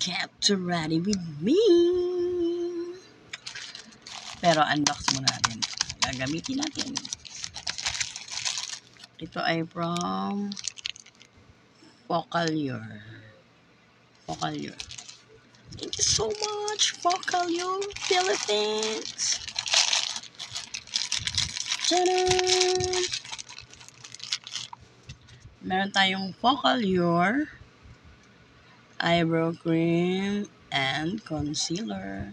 Get ready with me. Pero unbox muna natin. Gagamitin natin. Ito ay from Focalure. Focalure. Thank you so much, Focalure Philippines. Tadaan! Meron tayong Focalure eyebrow cream and concealer.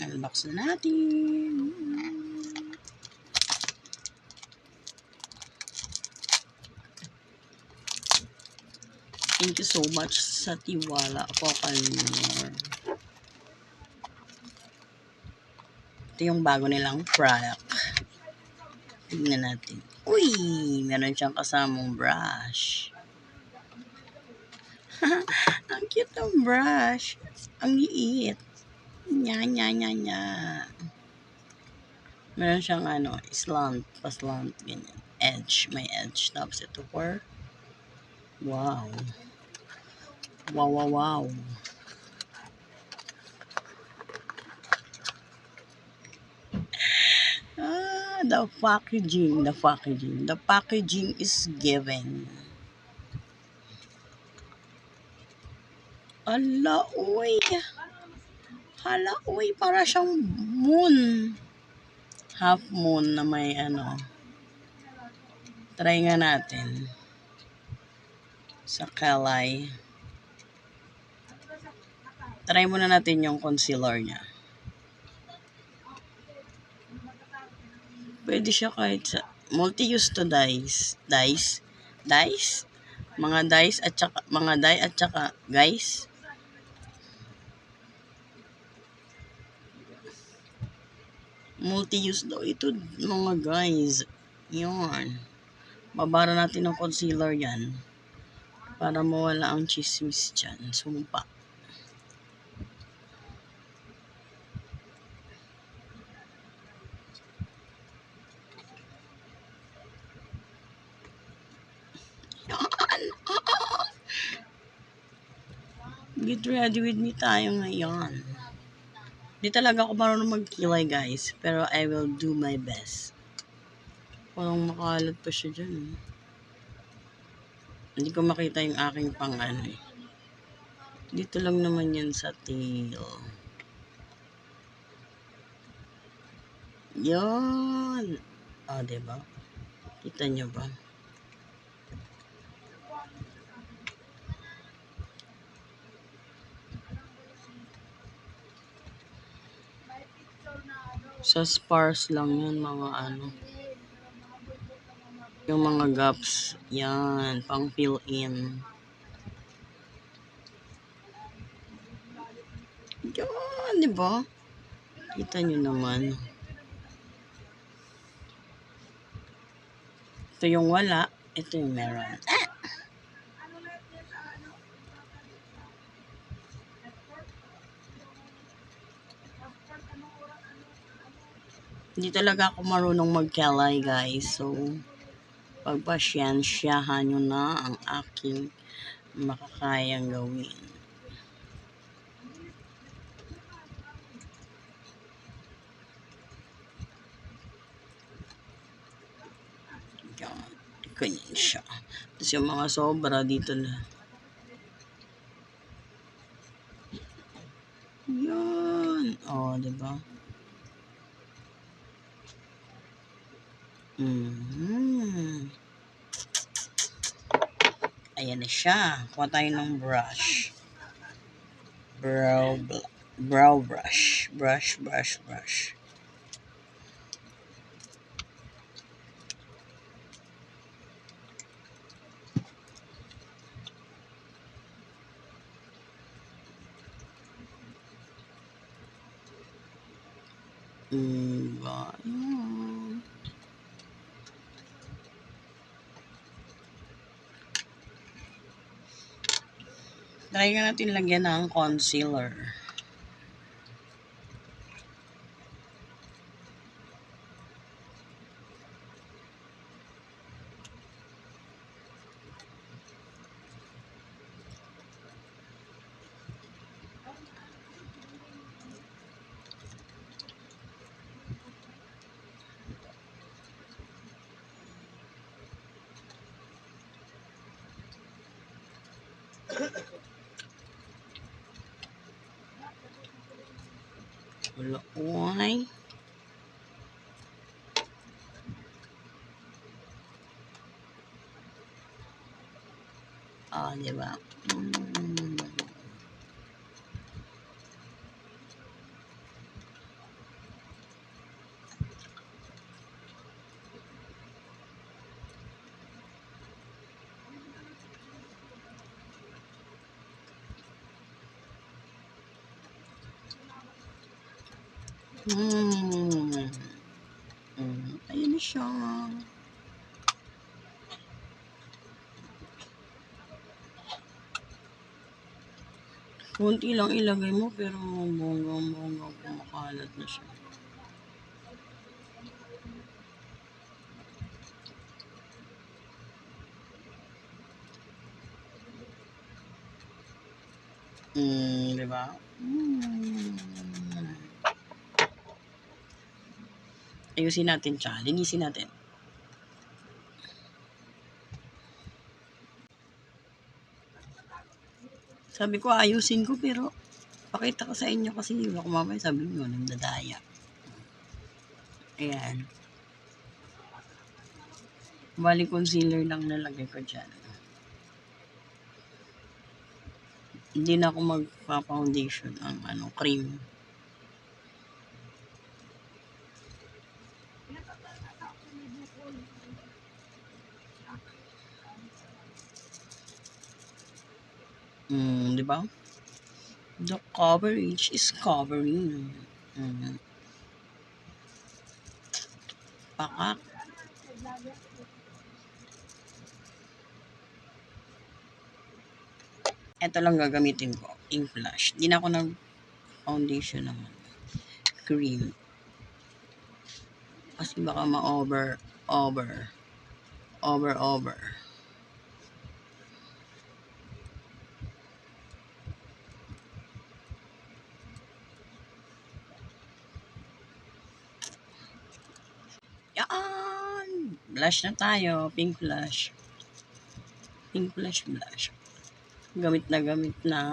Unbox na natin. Thank you so much sa tiwala, Focalure. Ito yung bago nilang product. Tignan natin. Uy! Meron siyang kasamang brush. Ang cute ng brush. Ang liit. Nya. Meron siyang slant, pa-slant, ganyan. Edge, may edge. Tapos ito for, wow. Wow. The packaging is given. Hala, uy, para siyang moon. Half moon na may Try nga natin. Sa kalay. Try muna natin yung concealer niya. Pwede siya kahit sa multi-use to dyes. Mga dye at saka guys. Multi-use daw ito mga guys. Yun. Babara natin ng concealer yan. Para mawala ang chismis dyan. Sumpa. Get ready with me tayo ngayon. Di talaga ako marunong magkilay guys. Pero I will do my best. Parang makalat pa siya dyan. Hindi ko makita yung aking Dito lang naman yan sa tail. Yan. Diba? Kita nyo ba? Sa sparse lang yan mga yung mga gaps yan pang fill in yan, diba? Kita nyo naman ito yung wala, ito yung meron. Hindi talaga ako marunong magkalay guys, so pagpasyansyahan nyo na ang aking makakayang gawin. Yan, ganyan siya. Tapos yung mga sobra dito na. Yan. Diba? Ayan na siya. Kuha tayo ng brush. Brow brush. Brush. Try nga natin lagyan ng concealer. Wala. Uy. Ah, di ba? Mm. Mm. Ayun na siya. Konti lang ilagay mo pero bonggang-bongga kumakalat na siya. Di ba? Ayusin natin siya. Linisin natin. Sabi ko ayusin ko pero pakita ko sa inyo kasi baka mamaya sabi nyo nagdadaya. Ayan. Bali concealer lang nalagay ko dyan. Hindi na ako magpa-foundation ang cream. Di ba? The coverage is covering. Pakak. Ito lang gagamitin ko. Ink blush. Di na ako nag-foundation naman. Cream. Kasi baka over. Yan! Blush na tayo. Pink blush. Pink blush. Gamit na.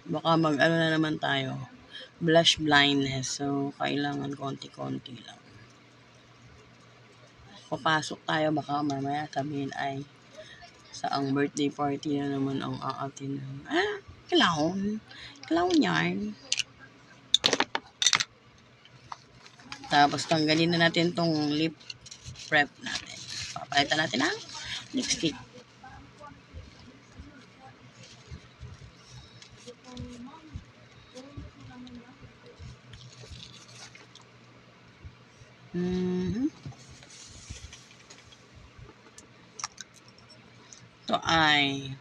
Baka na naman tayo. Blush blindness. So, kailangan konti-konti lang. Papasok tayo. Baka mamaya sabihin ay sa ang birthday party na naman ang aatin. Clown yarn. Tapos tanggalin na natin tong lip prep natin. Papalitan natin ang lipstick. Ito ay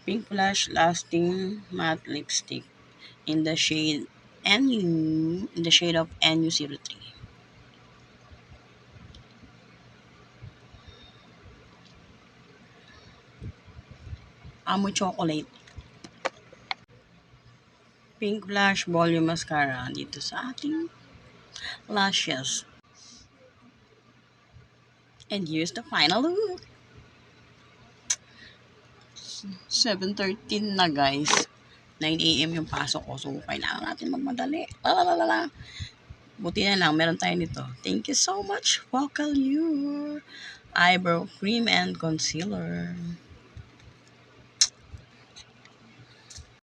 Pink Blush Lasting Matte Lipstick in the shade of NU03. Amo chocolate. Pink Blush Volume Mascara dito sa ating lashes. And here's the final look. 7:13 na guys. 9 a.m. yung pasok ko. So, kailangan natin magmadali. Buti na lang, meron tayo nito. Thank you so much, Vocalure Eyebrow Cream and Concealer.